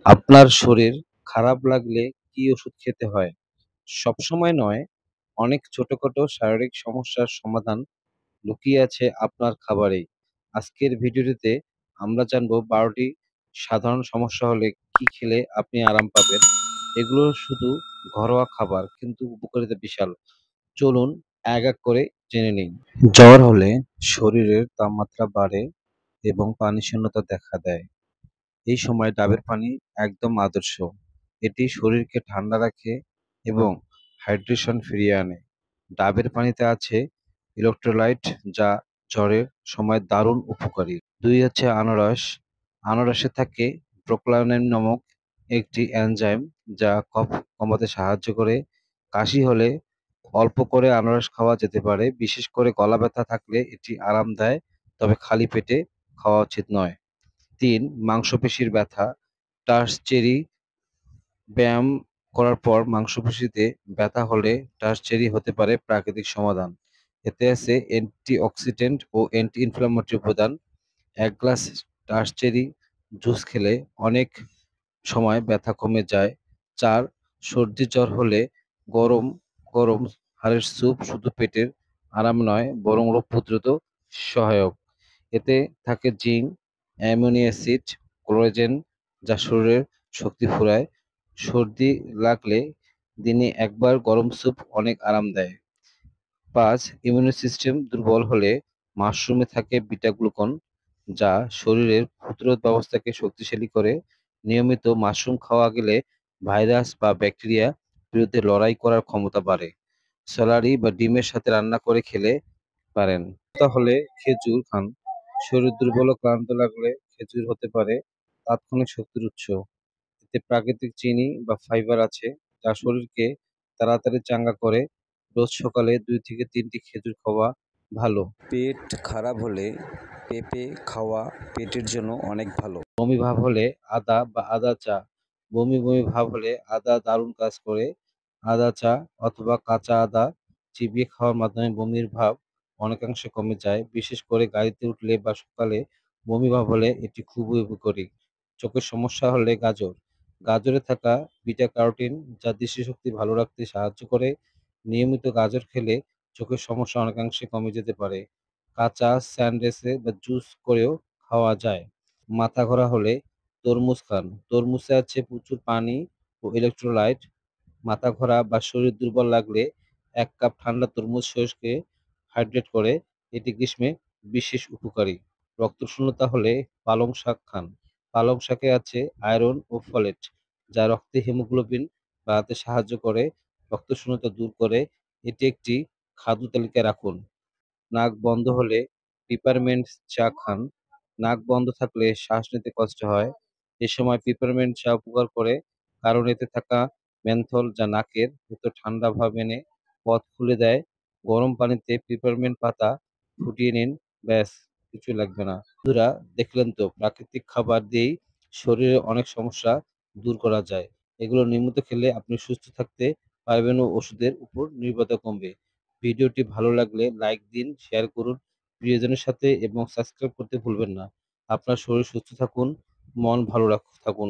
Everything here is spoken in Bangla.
আপনার শরীর খারাপ লাগলে কি ওষুধ খেতে হয়? সবসময় নয়, অনেক ছোটখাটো শারীরিক সমস্যার সমাধান লুকিয়ে আছে আপনার খাবারেই। আজকের ভিডিওটিতে আমরা জানবো ১২ টি সাধারণ সমস্যা হলে কি খেলে আপনি আরাম পাবেন। এগুলো শুধু ঘরোয়া খাবার কিন্তু উপকারিতা বিশাল। চলুন এক করে জেনে নিই। জ্বর হলে শরীরের তাপমাত্রা বাড়ে এবং পানিশূন্যতা দেখা দেয়। এই সময় ডাবের পানি একদম আদর্শ। এটি শরীরকে ঠান্ডা রাখে এবং হাইড্রেশন ফিরিয়ে আনে। ডাবের পানিতে আছে ইলেক্ট্রোলাইট যা জ্বরের সময় দারুণ উপকারী। ২ হচ্ছে আনারস। আনারসে থাকে প্রোপ্লানাইন নামক একটি এনজাইম যা কফ কমাতে সাহায্য করে। কাশি হলে অল্প করে আনারস খাওয়া যেতে পারে। বিশেষ করে গলা ব্যথা থাকলে এটি আরাম দেয়, তবে খালি পেটে খাওয়া উচিত নয়। ৩. মাংসপেশির ব্যথা। টার্স চেরি ব্যায়াম করার পর মাংসপেশিতে ব্যথা হলে টার্স চেরি হতে পারে প্রাকৃতিক সমাধান। এতে আছে অ্যান্টিঅক্সিডেন্ট ও অ্যান্টি ইনফ্ল্যামেটরি উপাদান। ১ গ্লাস টার্স চেরি জুস খেলে অনেক সময় ব্যথা কমে যায়। ৪. সর্দি জ্বর হলে গরম গরম হাড়ের স্যুপ শুধু পেটের আরাম নয় বরং রোগ প্রতিরোধ সহায়ক। এতে থাকে জিঙ্ক, অ্যামিনো অ্যাসিড, কোলাজেন যা শরীরের শক্তি ফোরায়। সর্দি লাগলে দিনে একবার গরম স্যুপ অনেক আরাম দেয়। ৫. ইমিউনি সিস্টেম দুর্বল হলে মাশরুমে থাকে বিটা গ্লুকন যা শরীরের প্রতিরোধ ব্যবস্থাকে শক্তিশালী করে। নিয়মিত মাশরুম খাওয়া গেলে ভাইরাস বা ব্যাকটেরিয়া বিরুদ্ধে লড়াই করার ক্ষমতা বাড়ে। স্যালারি বা ডিমের সাথে রান্না করে খেলে পারেন। তাহলে খেজুর খান। শরীর দুর্বল ও ক্লান্ত লাগলে খেজুর হতে পারে তাৎক্ষণিক শক্তির উৎস। এতে প্রাকৃতিক চিনি বা ফাইবার আছে যা শরীরকে তাড়াতাড়ি চাঙ্গা করে। রোজ সকালে ২ থেকে ৩টি খেজুর খাওয়া ভালো। পেট খারাপ হলে পেঁপে খাওয়া পেটের জন্য অনেক ভালো। বমি ভাব হলে আদা বা আদা চা। বমি ভাব হলে আদা দারুণ কাজ করে। আদা চা অথবা কাঁচা আদা চিবিয়ে খাওয়ার মাধ্যমে বমির ভাব অনেকাংশে কমে যায়। বিশেষ করে গাড়িতে উঠলে বা সকালে বমি ভাব হলে এটি খুবই উপকারী। চোখের সমস্যা হলে গাজর। গাজরে থাকা বিটা ক্যারোটিন যা দৃষ্টিশক্তি ভালো রাখতে সাহায্য করে। নিয়মিত গাজর খেলে চোখের সমস্যা অনেকাংশে কমে যেতে পারে। কাঁচা স্যান্ডউইচে বা জুস করেও খাওয়া যায়। মাথা ঘোরা হলে তরমুজ খান। তরমুজে আছে প্রচুর পানি ও ইলেক্ট্রোলাইট। মাথা ঘোরা বা শরীর দুর্বল লাগলে ১ কাপ ঠান্ডা তরমুজ শরীরকে হাইড্রেট করে। এটি গ্রীষ্মে বিশেষ উপকারী। রক্তশূন্যতা হলে পালং শাক খান। পালং শাকে আছে আয়রন ও ফোলেট যা রক্তে হিমোগ্লোবিন বাড়াতে সাহায্য করে, রক্তশূন্যতা দূর করে। এটি একটি খাদ্য তালিকায় রাখুন। নাক বন্ধ হলে পিপারমেন্ট চা খান। নাক বন্ধ থাকলে শ্বাস নিতে কষ্ট হয়। এ সময় পিপারমেন্ট চা উপকার করে, কারণ এতে থাকা মেন্থল যা নাকের ভেতর ঠান্ডা ভাব এনে পথ খুলে দেয়। গরম পানিতে পিপারমেন্ট পাতা ফুটিয়ে নিন, ব্যাস কিছুই লাগবে না। বন্ধুরা, দেখলেন তো প্রাকৃতিক খাবার দিয়েই শরীরের অনেক সমস্যা দূর করা যায়। এগুলো নিয়মিত খেলে আপনি সুস্থ থাকতে পারবেন ও ওষুধের উপর নির্ভরতা কমবে। ভিডিওটি ভালো লাগলে লাইক দিন, শেয়ার করুন প্রিয়জনের সাথে এবং সাবস্ক্রাইব করতে ভুলবেন না। আপনার শরীর সুস্থ থাকুন, মন ভালো থাকুন।